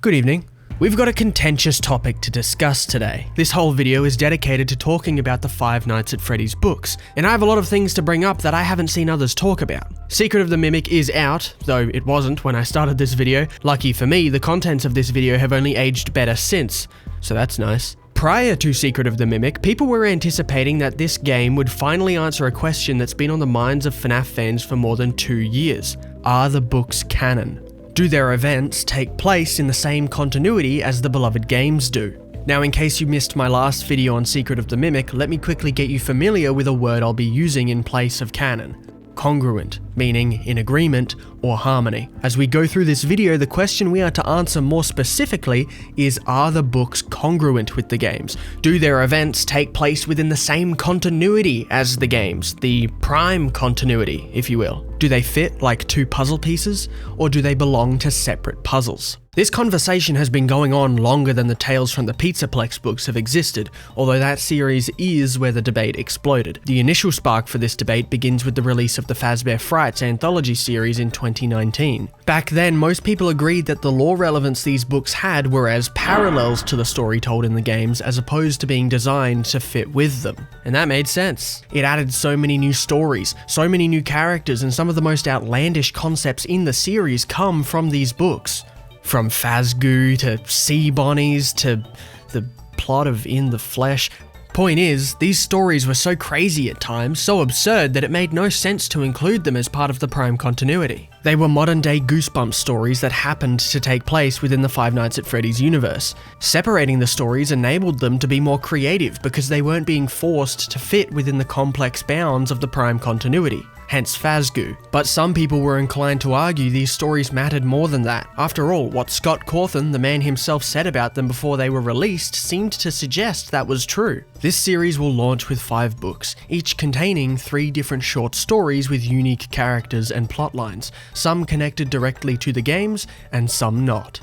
Good evening. We've got a contentious topic to discuss today. This whole video is dedicated to talking about the Five Nights at Freddy's books, and I have a lot of things to bring up that I haven't seen others talk about. Secret of the Mimic is out, though it wasn't when I started this video. Lucky for me, the contents of this video have only aged better since, so that's nice. Prior to Secret of the Mimic, people were anticipating that this game would finally answer a question that's been on the minds of FNaF fans for more than 2 years. Are the books canon? Do their events take place in the same continuity as the beloved games do? Now, in case you missed my last video on Secret of the Mimic, let me quickly get you familiar with a word I'll be using in place of canon. Congruent, meaning in agreement or harmony. As we go through this video, the question we are to answer more specifically is, are the books congruent with the games? Do their events take place within the same continuity as the games? The prime continuity, if you will. Do they fit like two puzzle pieces, or do they belong to separate puzzles? This conversation has been going on longer than the Tales from the Pizzaplex books have existed, although that series is where the debate exploded. The initial spark for this debate begins with the release of the Fazbear Frights anthology series in 2019. Back then, most people agreed that the lore relevance these books had were as parallels to the story told in the games, as opposed to being designed to fit with them. And that made sense. It added so many new stories, so many new characters, and some of the most outlandish concepts in the series come from these books. From Fazgoo to sea bonnies to the plot of In the Flesh. Point is, these stories were so crazy at times, so absurd that it made no sense to include them as part of the prime continuity. They were modern day Goosebumps stories that happened to take place within the Five Nights at Freddy's universe. Separating the stories enabled them to be more creative because they weren't being forced to fit within the complex bounds of the prime continuity. Hence Fazgoo. But some people were inclined to argue these stories mattered more than that. After all, what Scott Cawthon, the man himself, said about them before they were released seemed to suggest that was true. This series will launch with 5 books, each containing 3 different short stories with unique characters and plotlines, some connected directly to the games and some not.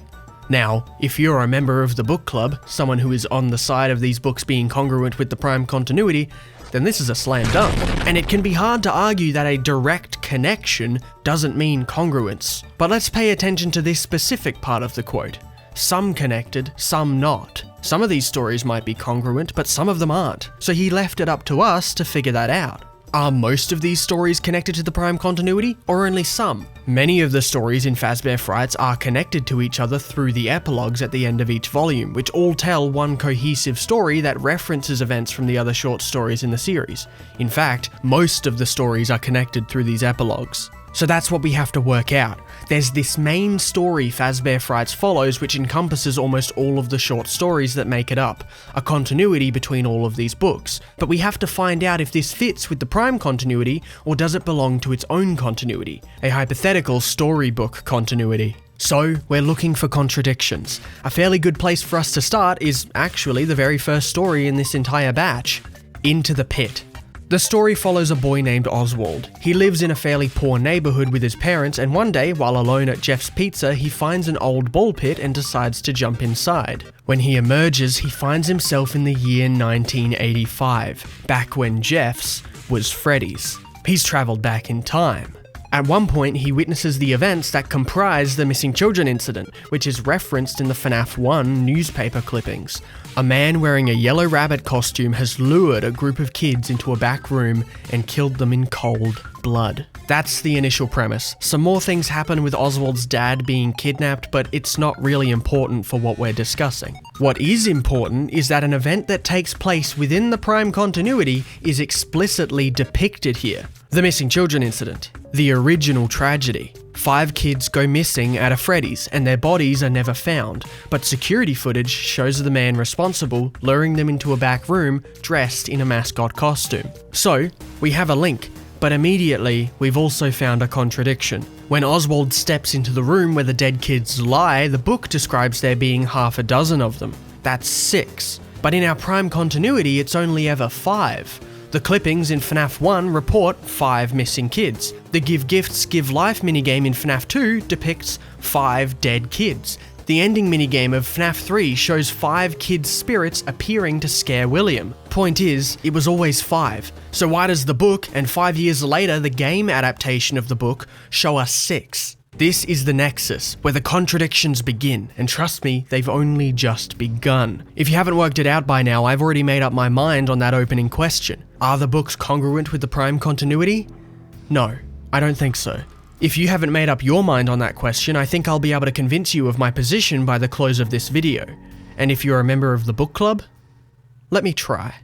Now, if you're a member of the book club, someone who is on the side of these books being congruent with the prime continuity, then this is a slam dunk. And it can be hard to argue that a direct connection doesn't mean congruence. But let's pay attention to this specific part of the quote. Some connected, some not. Some of these stories might be congruent, but some of them aren't. So he left it up to us to figure that out. Are most of these stories connected to the prime continuity, or only some? Many of the stories in Fazbear Frights are connected to each other through the epilogues at the end of each volume, which all tell one cohesive story that references events from the other short stories in the series. In fact, most of the stories are connected through these epilogues. So that's what we have to work out. There's this main story Fazbear Frights follows, which encompasses almost all of the short stories that make it up, a continuity between all of these books. But we have to find out if this fits with the prime continuity, or does it belong to its own continuity, a hypothetical storybook continuity. So, we're looking for contradictions. A fairly good place for us to start is actually the very first story in this entire batch, Into the Pit. The story follows a boy named Oswald. He lives in a fairly poor neighborhood with his parents, and one day, while alone at Jeff's Pizza, he finds an old ball pit and decides to jump inside. When he emerges, he finds himself in the year 1985, back when Jeff's was Freddy's. He's traveled back in time. At one point, he witnesses the events that comprise the missing children incident, which is referenced in the FNaF 1 newspaper clippings. A man wearing a yellow rabbit costume has lured a group of kids into a back room and killed them in cold blood. That's the initial premise. Some more things happen with Oswald's dad being kidnapped, but it's not really important for what we're discussing. What is important is that an event that takes place within the prime continuity is explicitly depicted here. The missing children incident. The original tragedy. 5 kids go missing at a Freddy's and their bodies are never found, but security footage shows the man responsible luring them into a back room dressed in a mascot costume. So, we have a link, but immediately we've also found a contradiction. When Oswald steps into the room where the dead kids lie, the book describes there being half a dozen of them. That's 6. But in our prime continuity, it's only ever 5. The clippings in FNaF 1 report 5 missing kids. The Give Gifts, Give Life minigame in FNaF 2 depicts 5 dead kids. The ending minigame of FNaF 3 shows 5 kids' spirits appearing to scare William. Point is, it was always 5. So why does the book, and 5 years later the game adaptation of the book, show us 6? This is the nexus, where the contradictions begin, and trust me, they've only just begun. If you haven't worked it out by now, I've already made up my mind on that opening question. Are the books congruent with the prime continuity? No, I don't think so. If you haven't made up your mind on that question, I think I'll be able to convince you of my position by the close of this video. And if you're a member of the book club, let me try.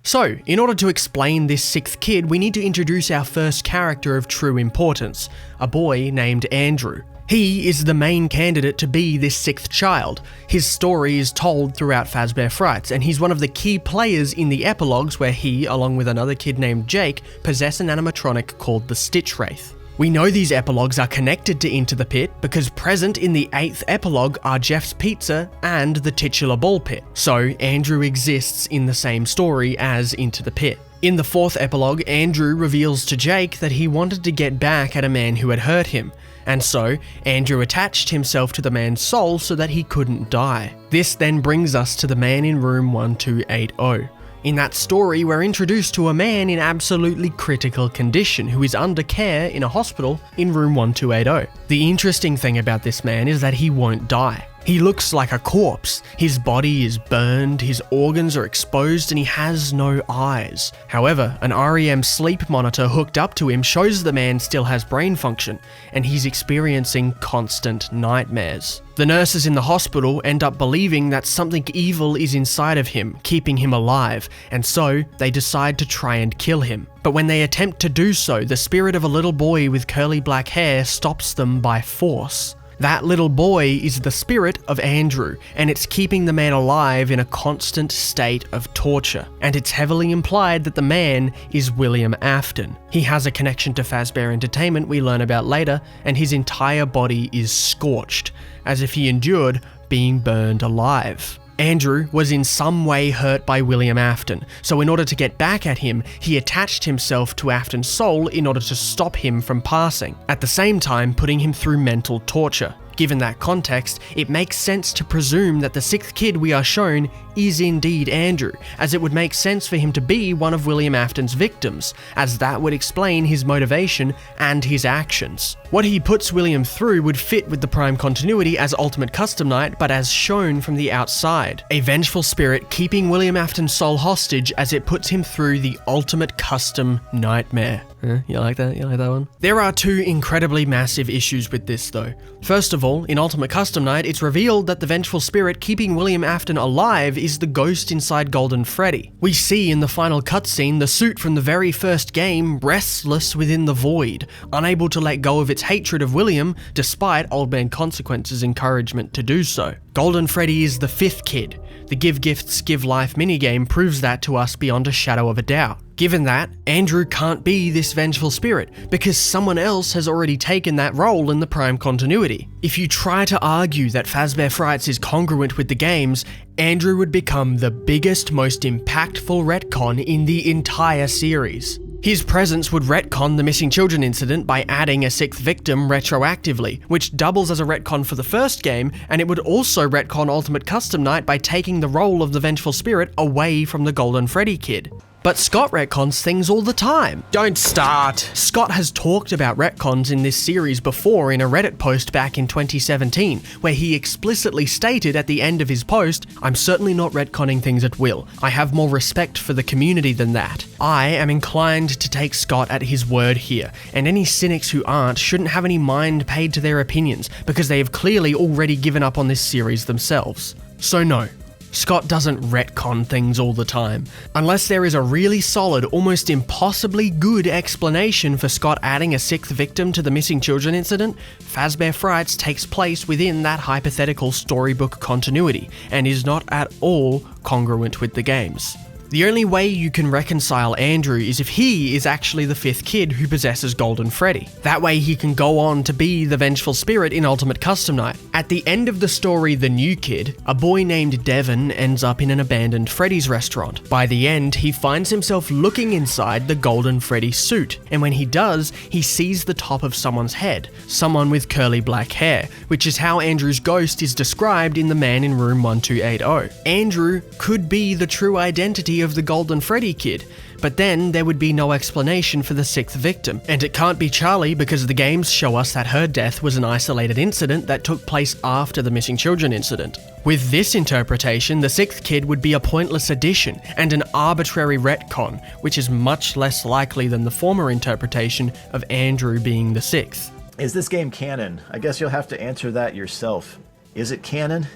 So, in order to explain this sixth kid, we need to introduce our first character of true importance, a boy named Andrew. He is the main candidate to be this sixth child. His story is told throughout Fazbear Frights, and he's one of the key players in the epilogues where he, along with another kid named Jake, possess an animatronic called the Stitch Wraith. We know these epilogues are connected to Into the Pit because present in the 8th epilogue are Jeff's Pizza and the titular ball pit, so Andrew exists in the same story as Into the Pit. In the 4th epilogue, Andrew reveals to Jake that he wanted to get back at a man who had hurt him, and so Andrew attached himself to the man's soul so that he couldn't die. This then brings us to the man in room 1280. In that story, we're introduced to a man in absolutely critical condition who is under care in a hospital in room 1280. The interesting thing about this man is that he won't die. He looks like a corpse. His body is burned, his organs are exposed, and he has no eyes. However, an REM sleep monitor hooked up to him shows the man still has brain function, and he's experiencing constant nightmares. The nurses in the hospital end up believing that something evil is inside of him, keeping him alive, and so they decide to try and kill him. But when they attempt to do so, the spirit of a little boy with curly black hair stops them by force. That little boy is the spirit of Andrew, and it's keeping the man alive in a constant state of torture. And it's heavily implied that the man is William Afton. He has a connection to Fazbear Entertainment we learn about later, and his entire body is scorched, as if he endured being burned alive. Andrew was in some way hurt by William Afton, so in order to get back at him, he attached himself to Afton's soul in order to stop him from passing, at the same time putting him through mental torture. Given that context, it makes sense to presume that the sixth kid we are shown is indeed Andrew, as it would make sense for him to be one of William Afton's victims, as that would explain his motivation and his actions. What he puts William through would fit with the prime continuity as Ultimate Custom Night, but as shown from the outside. A vengeful spirit keeping William Afton's soul hostage as it puts him through the ultimate custom nightmare. You like that? You like that one? There are two incredibly massive issues with this though. First of all, in Ultimate Custom Night, it's revealed that the vengeful spirit keeping William Afton alive is the ghost inside Golden Freddy. We see in the final cutscene the suit from the very first game restless within the void, unable to let go of its hatred of William despite Old Man Consequence's encouragement to do so. Golden Freddy is the fifth kid. The Give Gifts, Give Life minigame proves that to us beyond a shadow of a doubt. Given that, Andrew can't be this vengeful spirit, because someone else has already taken that role in the prime continuity. If you try to argue that Fazbear Frights is congruent with the games, Andrew would become the biggest, most impactful retcon in the entire series. His presence would retcon the missing children incident by adding a sixth victim retroactively, which doubles as a retcon for the first game, and it would also retcon Ultimate Custom Night by taking the role of the vengeful spirit away from the Golden Freddy kid. But Scott retcons things all the time. Don't start! Scott has talked about retcons in this series before in a Reddit post back in 2017, where he explicitly stated at the end of his post, "I'm certainly not retconning things at will. I have more respect for the community than that." I am inclined to take Scott at his word here, and any cynics who aren't shouldn't have any mind paid to their opinions, because they have clearly already given up on this series themselves. So no. Scott doesn't retcon things all the time. Unless there is a really solid, almost impossibly good explanation for Scott adding a sixth victim to the missing children incident, Fazbear Frights takes place within that hypothetical storybook continuity, and is not at all congruent with the games. The only way you can reconcile Andrew is if he is actually the fifth kid who possesses Golden Freddy. That way he can go on to be the vengeful spirit in Ultimate Custom Night. At the end of the story The New Kid, a boy named Devon ends up in an abandoned Freddy's restaurant. By the end, he finds himself looking inside the Golden Freddy suit, and when he does, he sees the top of someone's head, someone with curly black hair, which is how Andrew's ghost is described in The Man in Room 1280. Andrew could be the true identity of the Golden Freddy kid, but then there would be no explanation for the 6th victim. And it can't be Charlie because the games show us that her death was an isolated incident that took place after the missing children incident. With this interpretation, the 6th kid would be a pointless addition and an arbitrary retcon, which is much less likely than the former interpretation of Andrew being the 6th. Is this game canon? I guess you'll have to answer that yourself. Is it canon?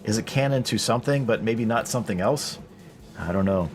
Is it canon to something, but maybe not something else? I don't know.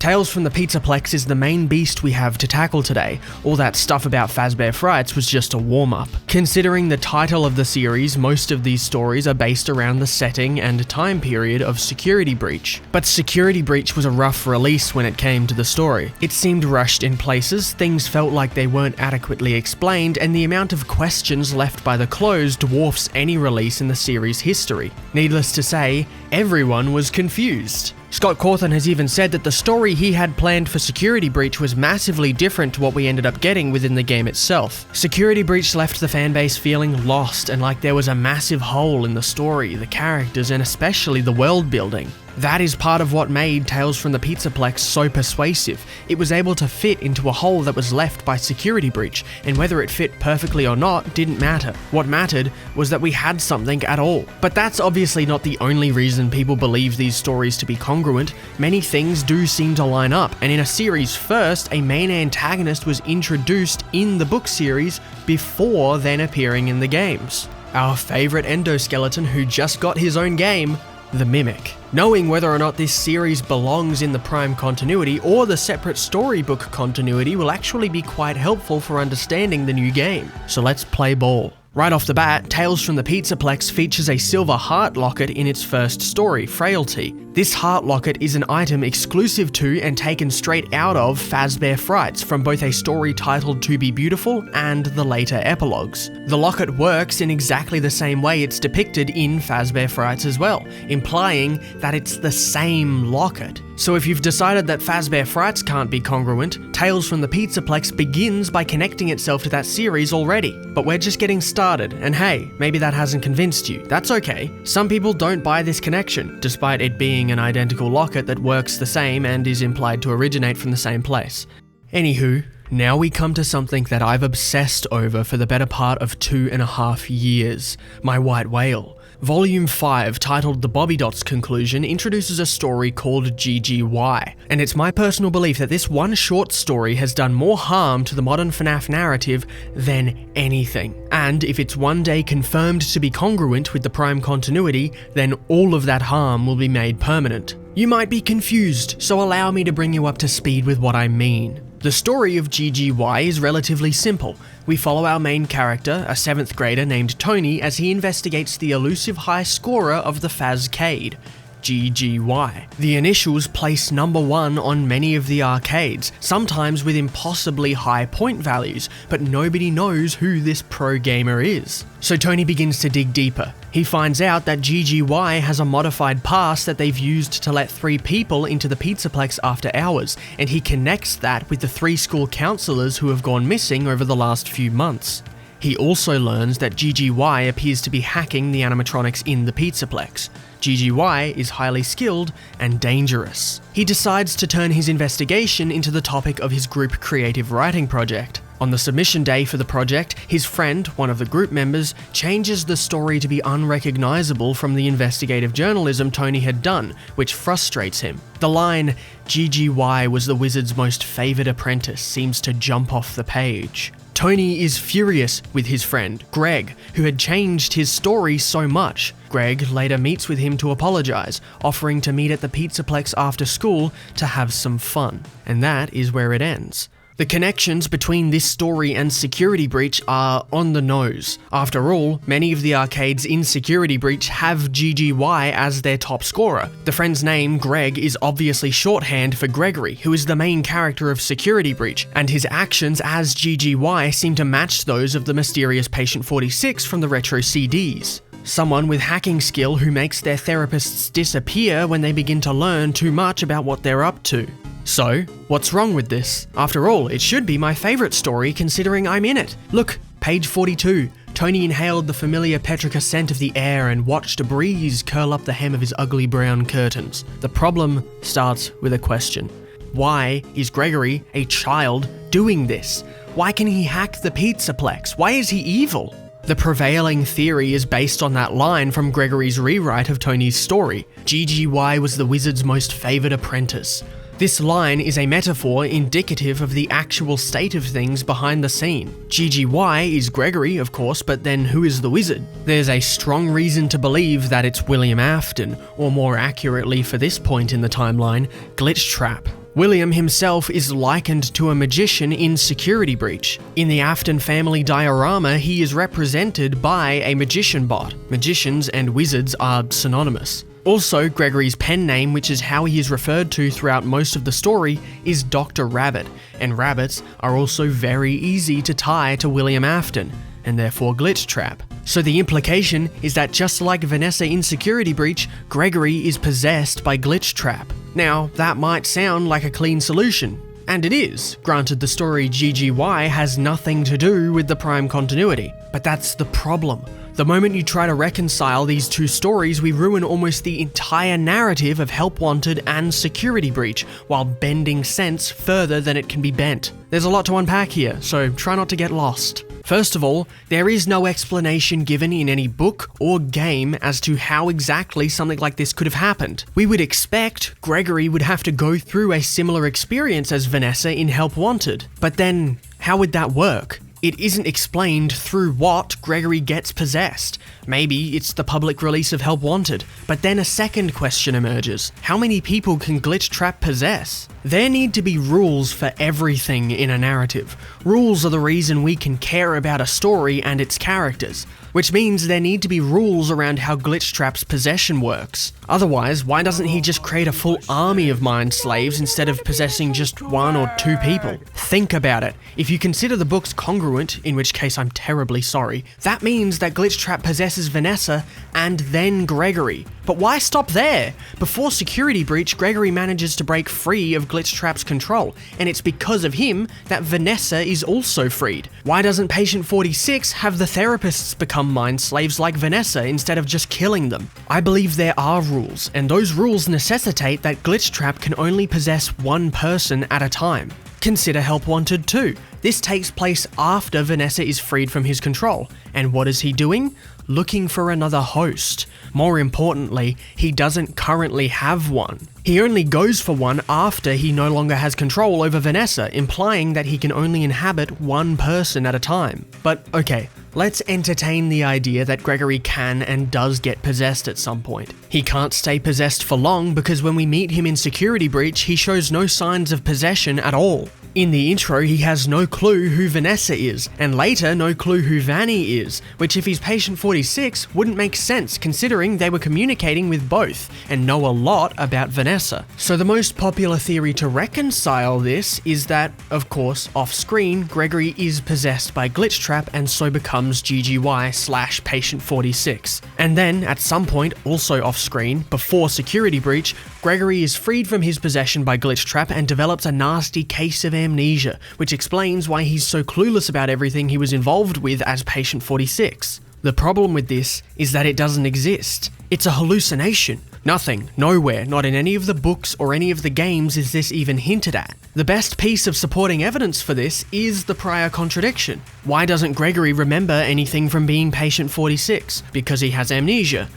Tales from the Pizzaplex is the main beast we have to tackle today. All that stuff about Fazbear Frights was just a warm-up. Considering the title of the series, most of these stories are based around the setting and time period of Security Breach. But Security Breach was a rough release when it came to the story. It seemed rushed in places, things felt like they weren't adequately explained, and the amount of questions left by the close dwarfs any release in the series' history. Needless to say, everyone was confused. Scott Cawthon has even said that the story he had planned for Security Breach was massively different to what we ended up getting within the game itself. Security Breach left the fanbase feeling lost and like there was a massive hole in the story, the characters, and especially the world building. That is part of what made Tales from the Pizzaplex so persuasive. It was able to fit into a hole that was left by Security Breach, and whether it fit perfectly or not didn't matter. What mattered was that we had something at all. But that's obviously not the only reason people believe these stories to be congruent. Many things do seem to line up, and in a series first, a main antagonist was introduced in the book series before then appearing in the games. Our favourite endoskeleton who just got his own game, the Mimic. Knowing whether or not this series belongs in the Prime continuity or the separate storybook continuity will actually be quite helpful for understanding the new game. So let's play ball. Right off the bat, Tales from the Pizzaplex features a silver heart locket in its first story, Frailty. This heart locket is an item exclusive to and taken straight out of Fazbear Frights from both a story titled To Be Beautiful and the later epilogues. The locket works in exactly the same way it's depicted in Fazbear Frights as well, implying that it's the same locket. So if you've decided that Fazbear Frights can't be congruent, Tales from the Pizzaplex begins by connecting itself to that series already. But we're just getting started, and hey, maybe that hasn't convinced you. That's okay. Some people don't buy this connection, despite it being an identical locket that works the same and is implied to originate from the same place. Anywho, now we come to something that I've obsessed over for the better part of 2.5 years, my white whale. Volume 5, titled The Bobby Dots Conclusion, introduces a story called GGY, and it's my personal belief that this one short story has done more harm to the modern FNaF narrative than anything. And if it's one day confirmed to be congruent with the Prime continuity, then all of that harm will be made permanent. You might be confused, so allow me to bring you up to speed with what I mean. The story of GGY is relatively simple. We follow our main character, a 7th grader named Tony, as he investigates the elusive high scorer of the Fazcade, GGY. The initials place number 1 on many of the arcades, sometimes with impossibly high point values, but nobody knows who this pro gamer is. So Tony begins to dig deeper. He finds out that GGY has a modified pass that they've used to let 3 people into the Pizzaplex after hours, and he connects that with the 3 school counselors who have gone missing over the last few months. He also learns that GGY appears to be hacking the animatronics in the Pizzaplex. GGY is highly skilled and dangerous. He decides to turn his investigation into the topic of his group creative writing project. On the submission day for the project, his friend, one of the group members, changes the story to be unrecognizable from the investigative journalism Tony had done, which frustrates him. The line, "GGY was the wizard's most favored apprentice," seems to jump off the page. Tony is furious with his friend, Greg, who had changed his story so much. Greg later meets with him to apologize, offering to meet at the Pizzaplex after school to have some fun. And that is where it ends. The connections between this story and Security Breach are on the nose. After all, many of the arcades in Security Breach have GGY as their top scorer. The friend's name, Greg, is obviously shorthand for Gregory, who is the main character of Security Breach, and his actions as GGY seem to match those of the mysterious Patient 46 from the retro CDs. Someone with hacking skill who makes their therapists disappear when they begin to learn too much about what they're up to. So, what's wrong with this? After all, it should be my favourite story considering I'm in it. Look, page 42. Tony inhaled the familiar petrica scent of the air and watched a breeze curl up the hem of his ugly brown curtains. The problem starts with a question. Why is Gregory, a child, doing this? Why can he hack the Pizzaplex? Why is he evil? The prevailing theory is based on that line from Gregory's rewrite of Tony's story. GGY was the wizard's most favoured apprentice. This line is a metaphor indicative of the actual state of things behind the scene. GGY is Gregory, of course, but then who is the wizard? There's a strong reason to believe that it's William Afton, or more accurately for this point in the timeline, Glitchtrap. William himself is likened to a magician in Security Breach. In the Afton family diorama, he is represented by a magician bot. Magicians and wizards are synonymous. Also, Gregory's pen name, which is how he is referred to throughout most of the story, is Dr. Rabbit, and rabbits are also very easy to tie to William Afton, and therefore Glitchtrap. So the implication is that just like Vanessa in Security Breach, Gregory is possessed by Glitchtrap. Now, that might sound like a clean solution, and it is. Granted, the story GGY has nothing to do with the Prime continuity, but that's the problem. The moment you try to reconcile these two stories, we ruin almost the entire narrative of Help Wanted and Security Breach, while bending sense further than it can be bent. There's a lot to unpack here, so try not to get lost. First of all, there is no explanation given in any book or game as to how exactly something like this could have happened. We would expect Gregory would have to go through a similar experience as Vanessa in Help Wanted, but then how would that work? It isn't explained through what Gregory gets possessed. Maybe it's the public release of Help Wanted, but then a second question emerges. How many people can Glitchtrap possess? There need to be rules for everything in a narrative. Rules are the reason we can care about a story and its characters, which means there need to be rules around how Glitchtrap's possession works. Otherwise, why doesn't he just create a full army of mind slaves instead of possessing just one or two people? Think about it. If you consider the books congruent, in which case I'm terribly sorry, that means that Glitchtrap possesses Vanessa and then Gregory. But why stop there? Before Security Breach, Gregory manages to break free of Glitchtrap's control, and it's because of him that Vanessa is also freed. Why doesn't Patient 46 have the therapists become mind slaves like Vanessa instead of just killing them? I believe there are rules, and those rules necessitate that Glitchtrap can only possess one person at a time. Consider Help Wanted 2. This takes place after Vanessa is freed from his control. And what is he doing? Looking for another host. More importantly, he doesn't currently have one. He only goes for one after he no longer has control over Vanessa, implying that he can only inhabit one person at a time. But okay, let's entertain the idea that Gregory can and does get possessed at some point. He can't stay possessed for long because when we meet him in Security Breach, he shows no signs of possession at all. In the intro, he has no clue who Vanessa is, and later no clue who Vanny is, which if he's Patient 46 wouldn't make sense considering they were communicating with both and know a lot about Vanessa. So the most popular theory to reconcile this is that, of course, off-screen, Gregory is possessed by Glitchtrap and so becomes GGY/Patient 46. And then, at some point, also off-screen, before Security Breach, Gregory is freed from his possession by Glitchtrap and develops a nasty case of amnesia, which explains why he's so clueless about everything he was involved with as Patient 46. The problem with this is that it doesn't exist. It's a hallucination. Nothing, nowhere, not in any of the books or any of the games is this even hinted at. The best piece of supporting evidence for this is the prior contradiction. Why doesn't Gregory remember anything from being Patient 46? Because he has amnesia.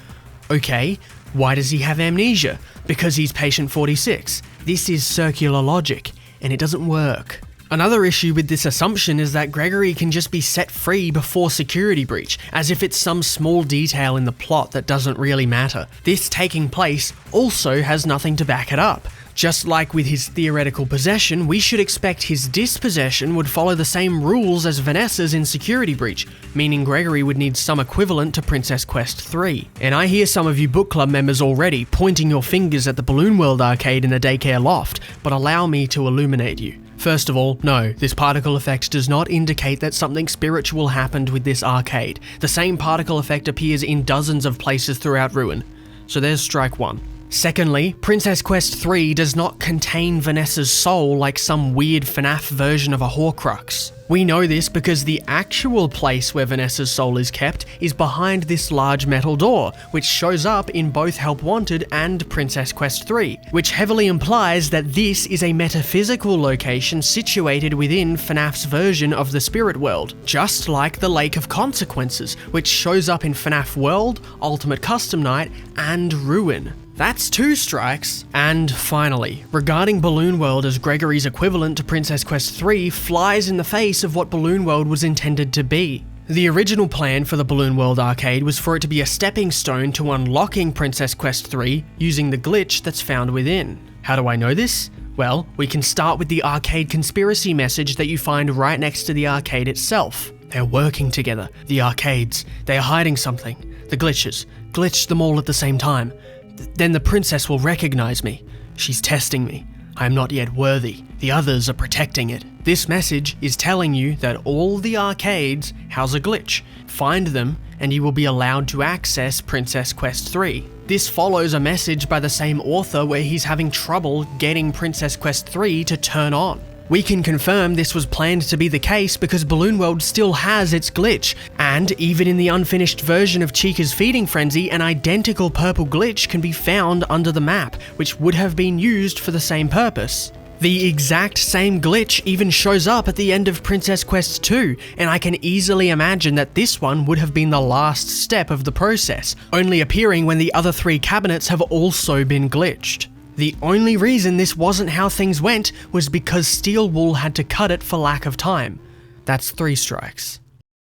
Okay, why does he have amnesia? Because he's Patient 46. This is circular logic, and it doesn't work. Another issue with this assumption is that Gregory can just be set free before Security Breach, as if it's some small detail in the plot that doesn't really matter. This taking place also has nothing to back it up. Just like with his theoretical possession, we should expect his dispossession would follow the same rules as Vanessa's in Security Breach, meaning Gregory would need some equivalent to Princess Quest 3. And I hear some of you book club members already pointing your fingers at the Balloon World arcade in the daycare loft, but allow me to illuminate you. First of all, no, this particle effect does not indicate that something spiritual happened with this arcade. The same particle effect appears in dozens of places throughout Ruin. So there's strike one. Secondly, Princess Quest 3 does not contain Vanessa's soul like some weird FNaF version of a Horcrux. We know this because the actual place where Vanessa's soul is kept is behind this large metal door, which shows up in both Help Wanted and Princess Quest 3, which heavily implies that this is a metaphysical location situated within FNaF's version of the spirit world, just like the Lake of Consequences, which shows up in FNaF World, Ultimate Custom Night, and Ruin. That's 2 strikes. And finally, regarding Balloon World as Gregory's equivalent to Princess Quest 3 flies in the face of what Balloon World was intended to be. The original plan for the Balloon World arcade was for it to be a stepping stone to unlocking Princess Quest 3 using the glitch that's found within. How do I know this? Well, we can start with the arcade conspiracy message that you find right next to the arcade itself. They're working together. The arcades. They are hiding something. The glitches. Glitch them all at the same time. Then the princess will recognize me. She's testing me. I am not yet worthy. The others are protecting it. This message is telling you that all the arcades house a glitch. Find them and you will be allowed to access Princess Quest 3. This follows a message by the same author where he's having trouble getting Princess Quest 3 to turn on. We can confirm this was planned to be the case because Balloon World still has its glitch, and even in the unfinished version of Chica's Feeding Frenzy, an identical purple glitch can be found under the map, which would have been used for the same purpose. The exact same glitch even shows up at the end of Princess Quest 2, and I can easily imagine that this one would have been the last step of the process, only appearing when the other 3 cabinets have also been glitched. The only reason this wasn't how things went was because Steel Wool had to cut it for lack of time. That's 3 strikes.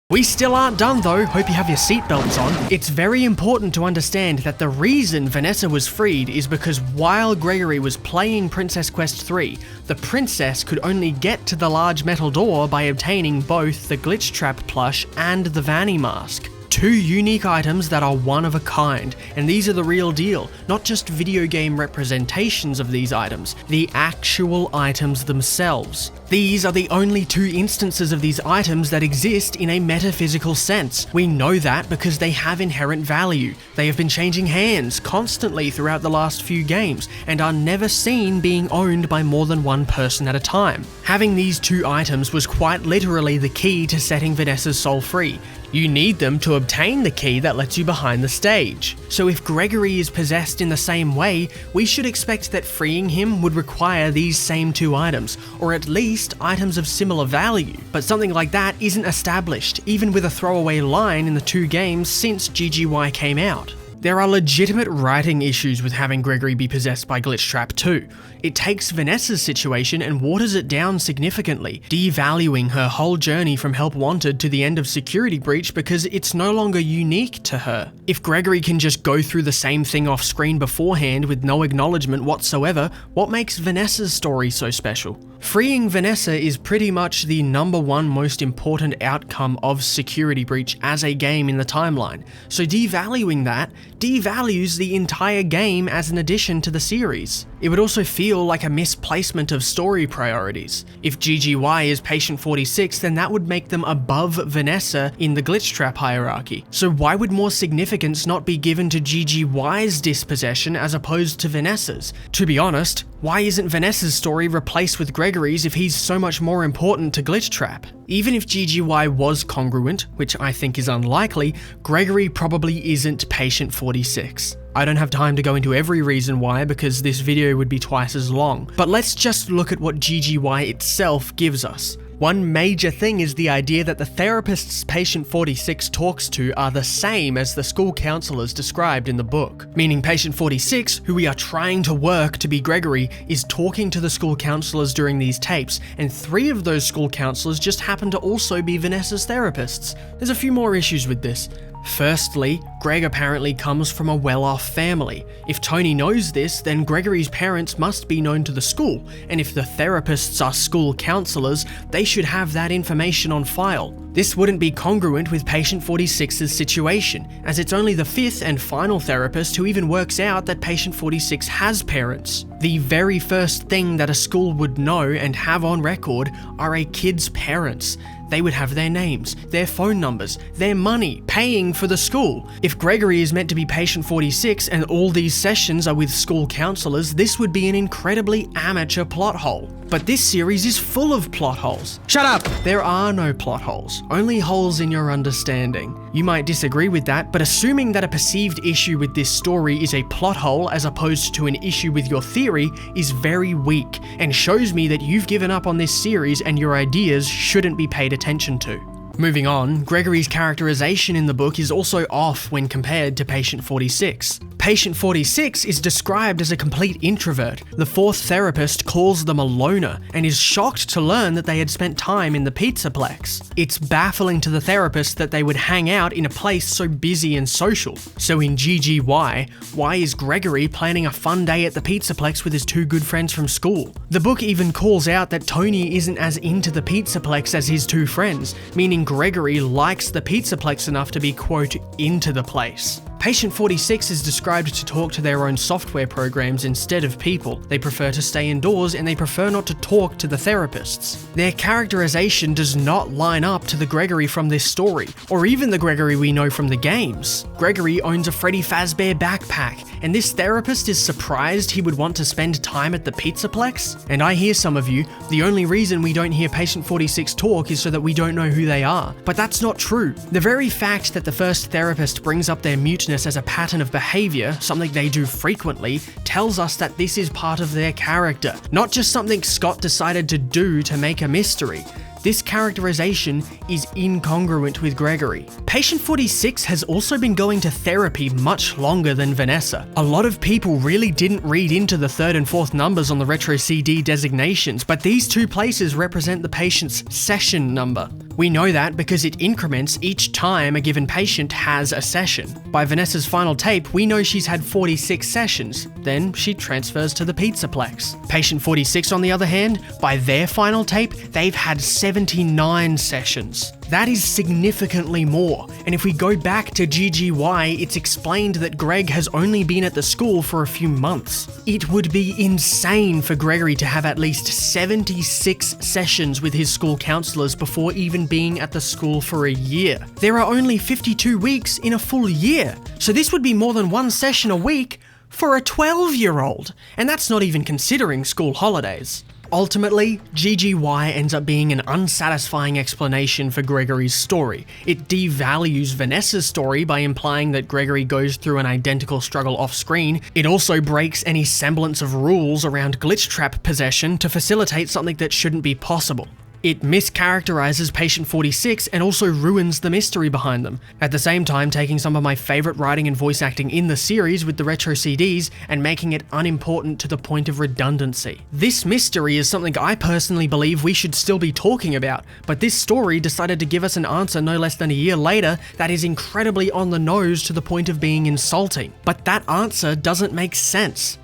We still aren't done though, hope you have your seatbelts on. It's very important to understand that the reason Vanessa was freed is because while Gregory was playing Princess Quest 3, the princess could only get to the large metal door by obtaining both the Glitch Trap plush and the Vanny mask. 2 unique items that are one of a kind, and these are the real deal, not just video game representations of these items, the actual items themselves. These are the only 2 instances of these items that exist in a metaphysical sense. We know that because they have inherent value. They have been changing hands constantly throughout the last few games, and are never seen being owned by more than one person at a time. Having these 2 items was quite literally the key to setting Vanessa's soul free. You need them to obtain the key that lets you behind the stage. So if Gregory is possessed in the same way, we should expect that freeing him would require these same 2 items, or at least items of similar value. But something like that isn't established, even with a throwaway line in the 2 games since GGY came out. There are legitimate writing issues with having Gregory be possessed by Glitch Trap 2. It takes Vanessa's situation and waters it down significantly, devaluing her whole journey from Help Wanted to the end of Security Breach because it's no longer unique to her. If Gregory can just go through the same thing off screen beforehand with no acknowledgement whatsoever, what makes Vanessa's story so special? Freeing Vanessa is pretty much the #1 most important outcome of Security Breach as a game in the timeline, so devaluing that devalues the entire game as an addition to the series. It would also feel like a misplacement of story priorities. If GGY is Patient 46, then that would make them above Vanessa in the Glitch Trap hierarchy. So why would more significance not be given to GGY's dispossession as opposed to Vanessa's? To be honest, why isn't Vanessa's story replaced with Gregory's if he's so much more important to Glitch Trap? Even if GGY was congruent, which I think is unlikely, Gregory probably isn't Patient 46. I don't have time to go into every reason why because this video would be twice as long, but let's just look at what GGY itself gives us. One major thing is the idea that the therapists Patient 46 talks to are the same as the school counselors described in the book, meaning Patient 46, who we are trying to work to be Gregory, is talking to the school counselors during these tapes, and 3 of those school counselors just happen to also be Vanessa's therapists. There's a few more issues with this. Firstly, Greg apparently comes from a well-off family. If Tony knows this, then Gregory's parents must be known to the school, and if the therapists are school counselors, they should have that information on file. This wouldn't be congruent with Patient 46's situation, as it's only the 5th and final therapist who even works out that Patient 46 has parents. The very first thing that a school would know and have on record are a kid's parents. They would have their names, their phone numbers, their money, paying for the school. If Gregory is meant to be Patient 46 and all these sessions are with school counselors, this would be an incredibly amateur plot hole. But this series is full of plot holes. Shut up! There are no plot holes, only holes in your understanding. You might disagree with that, but assuming that a perceived issue with this story is a plot hole as opposed to an issue with your theory is very weak, and shows me that you've given up on this series and your ideas shouldn't be paid attention to. Moving on, Gregory's characterization in the book is also off when compared to Patient 46. Patient 46 is described as a complete introvert. The fourth therapist calls them a loner and is shocked to learn that they had spent time in the Pizzaplex. It's baffling to the therapist that they would hang out in a place so busy and social. So in GGY, why is Gregory planning a fun day at the Pizzaplex with his two good friends from school? The book even calls out that Tony isn't as into the Pizzaplex as his two friends, meaning Gregory likes the Pizzaplex enough to be, quote, into the place. Patient 46 is described to talk to their own software programs instead of people. They prefer to stay indoors and they prefer not to talk to the therapists. Their characterization does not line up to the Gregory from this story, or even the Gregory we know from the games. Gregory owns a Freddy Fazbear backpack, and this therapist is surprised he would want to spend time at the Pizzaplex? And I hear some of you, the only reason we don't hear Patient 46 talk is so that we don't know who they are. But that's not true. The very fact that the first therapist brings up their muteness as a pattern of behavior, something they do frequently, tells us that this is part of their character, not just something Scott decided to do to make a mystery. This characterization is incongruent with Gregory. Patient 46 has also been going to therapy much longer than Vanessa. A lot of people really didn't read into the third and fourth numbers on the retro CD designations, but these two places represent the patient's session number. We know that because it increments each time a given patient has a session. By Vanessa's final tape, we know she's had 46 sessions. Then she transfers to the Pizzaplex. Patient 46, on the other hand, by their final tape, they've had 79 sessions. That is significantly more, and if we go back to GGY, it's explained that Greg has only been at the school for a few months. It would be insane for Gregory to have at least 76 sessions with his school counselors before even being at the school for a year. There are only 52 weeks in a full year, so this would be more than one session a week for a 12-year-old, and that's not even considering school holidays. Ultimately, GGY ends up being an unsatisfying explanation for Gregory's story. It devalues Vanessa's story by implying that Gregory goes through an identical struggle off-screen. It also breaks any semblance of rules around glitch trap possession to facilitate something that shouldn't be possible. It mischaracterizes Patient 46 and also ruins the mystery behind them, at the same time taking some of my favorite writing and voice acting in the series with the retro CDs and making it unimportant to the point of redundancy. This mystery is something I personally believe we should still be talking about, but this story decided to give us an answer no less than a year later that is incredibly on the nose to the point of being insulting. But that answer doesn't make sense.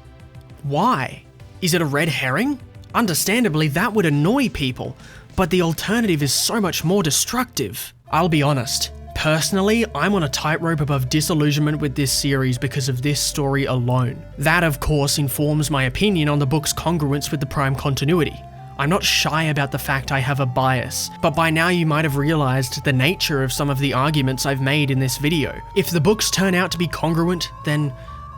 Why? Is it a red herring? Understandably, that would annoy people, but the alternative is so much more destructive. I'll be honest. Personally, I'm on a tightrope above disillusionment with this series because of this story alone. That, of course, informs my opinion on the book's congruence with the prime continuity. I'm not shy about the fact I have a bias, but by now you might have realized the nature of some of the arguments I've made in this video. If the books turn out to be congruent, then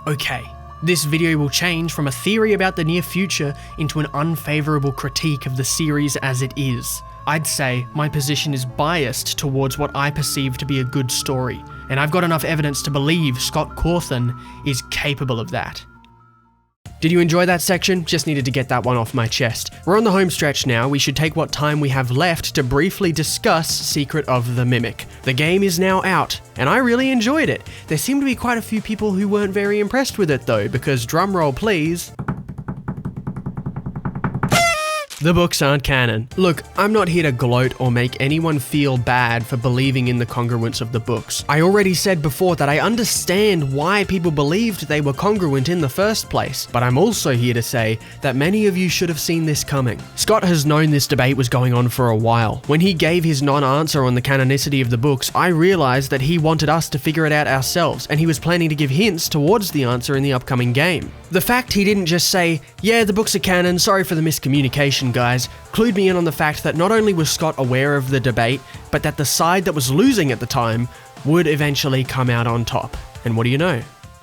okay. This video will change from a theory about the near future into an unfavorable critique of the series as it is. I'd say my position is biased towards what I perceive to be a good story, and I've got enough evidence to believe Scott Cawthon is capable of that. Did you enjoy that section? Just needed to get that one off my chest. We're on the home stretch now. We should take what time we have left to briefly discuss Secret of the Mimic. The game is now out, and I really enjoyed it. There seemed to be quite a few people who weren't very impressed with it though, because drumroll please. The books aren't canon. Look, I'm not here to gloat or make anyone feel bad for believing in the congruence of the books. I already said before that I understand why people believed they were congruent in the first place, but I'm also here to say that many of you should have seen this coming. Scott has known this debate was going on for a while. When he gave his non-answer on the canonicity of the books, I realized that he wanted us to figure it out ourselves, and he was planning to give hints towards the answer in the upcoming game. The fact he didn't just say, yeah, the books are canon, sorry for the miscommunication, guys, clued me in on the fact that not only was Scott aware of the debate, but that the side that was losing at the time would eventually come out on top. And what do you know?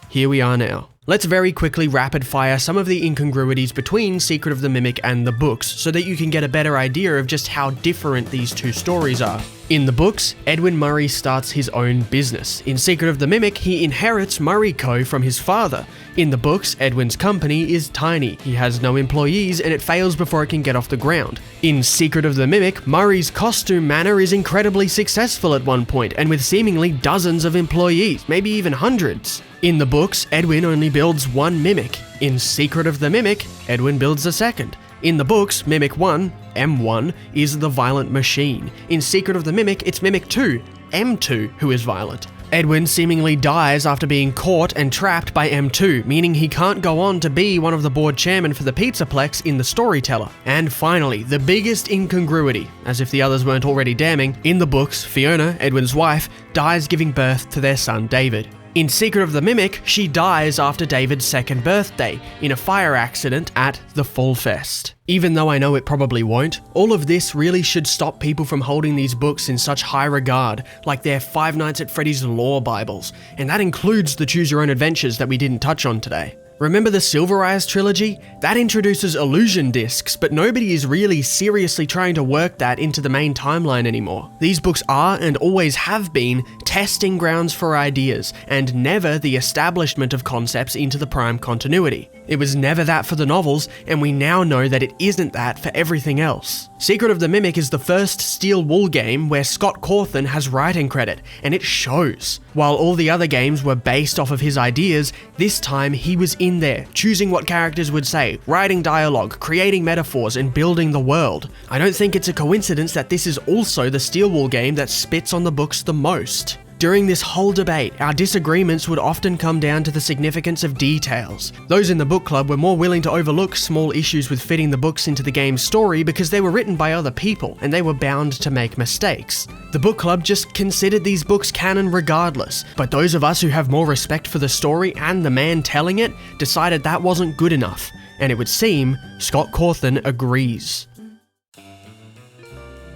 Here we are now. Let's very quickly rapid fire some of the incongruities between Secret of the Mimic and the books so that you can get a better idea of just how different these two stories are. In the books, Edwin Murray starts his own business. In Secret of the Mimic, he inherits Murray Co. from his father. In the books, Edwin's company is tiny. He has no employees and it fails before it can get off the ground. In Secret of the Mimic, Murray's costume manor is incredibly successful at one point and with seemingly dozens of employees, maybe even hundreds. In the books, Edwin only builds one Mimic. In Secret of the Mimic, Edwin builds a second. In the books, Mimic 1, M1, is the violent machine. In Secret of the Mimic, it's Mimic 2, M2, who is violent. Edwin seemingly dies after being caught and trapped by M2, meaning he can't go on to be one of the board chairmen for the Pizzaplex in The Storyteller. And finally, the biggest incongruity, as if the others weren't already damning, in the books, Fiona, Edwin's wife, dies giving birth to their son David. In Secret of the Mimic, she dies after David's second birthday, in a fire accident at the Fall Fest. Even though I know it probably won't, all of this really should stop people from holding these books in such high regard, like they're Five Nights at Freddy's lore bibles, and that includes the Choose Your Own Adventures that we didn't touch on today. Remember the Silver Eyes trilogy? That introduces illusion discs, but nobody is really seriously trying to work that into the main timeline anymore. These books are, and always have been, testing grounds for ideas, and never the establishment of concepts into the prime continuity. It was never that for the novels, and we now know that it isn't that for everything else. Secret of the Mimic is the first Steel Wool game where Scott Cawthon has writing credit, and it shows. While all the other games were based off of his ideas, this time he was in there, choosing what characters would say, writing dialogue, creating metaphors, and building the world. I don't think it's a coincidence that this is also the Steel Wool game that spits on the books the most. During this whole debate, our disagreements would often come down to the significance of details. Those in the book club were more willing to overlook small issues with fitting the books into the game's story because they were written by other people, and they were bound to make mistakes. The book club just considered these books canon regardless, but those of us who have more respect for the story and the man telling it decided that wasn't good enough, and it would seem Scott Cawthon agrees.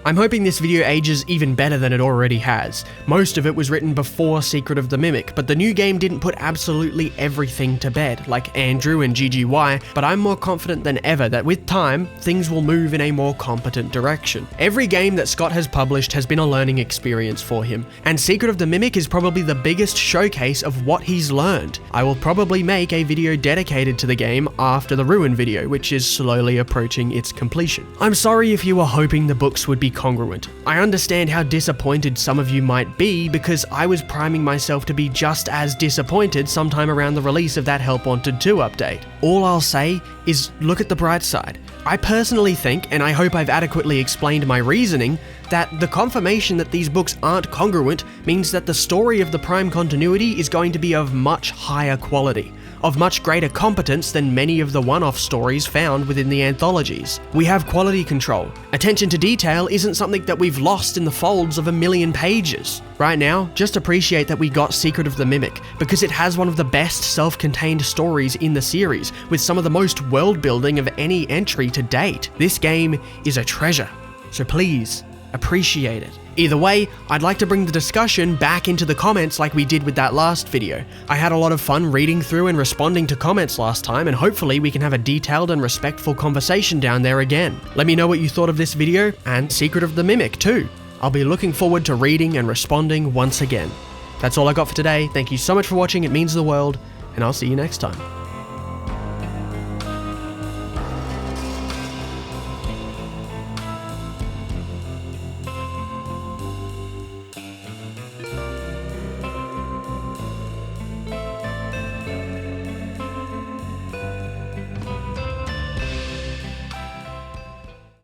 I'm hoping this video ages even better than it already has. Most of it was written before Secret of the Mimic, but the new game didn't put absolutely everything to bed, like Andrew and GGY, but I'm more confident than ever that with time, things will move in a more competent direction. Every game that Scott has published has been a learning experience for him, and Secret of the Mimic is probably the biggest showcase of what he's learned. I will probably make a video dedicated to the game after the Ruin video, which is slowly approaching its completion. I'm sorry if you were hoping the books would be congruent. I understand how disappointed some of you might be because I was priming myself to be just as disappointed sometime around the release of that Help Wanted 2 update. All I'll say is look at the bright side. I personally think, and I hope I've adequately explained my reasoning, that the confirmation that these books aren't congruent means that the story of the prime continuity is going to be of much higher quality, of much greater competence than many of the one-off stories found within the anthologies. We have quality control. Attention to detail isn't something that we've lost in the folds of a million pages. Right now, just appreciate that we got Secret of the Mimic, because it has one of the best self-contained stories in the series, with some of the most world-building of any entry to date. This game is a treasure, so please, appreciate it. Either way, I'd like to bring the discussion back into the comments like we did with that last video. I had a lot of fun reading through and responding to comments last time, and hopefully we can have a detailed and respectful conversation down there again. Let me know what you thought of this video, and Secret of the Mimic too. I'll be looking forward to reading and responding once again. That's all I got for today. Thank you so much for watching, it means the world, and I'll see you next time.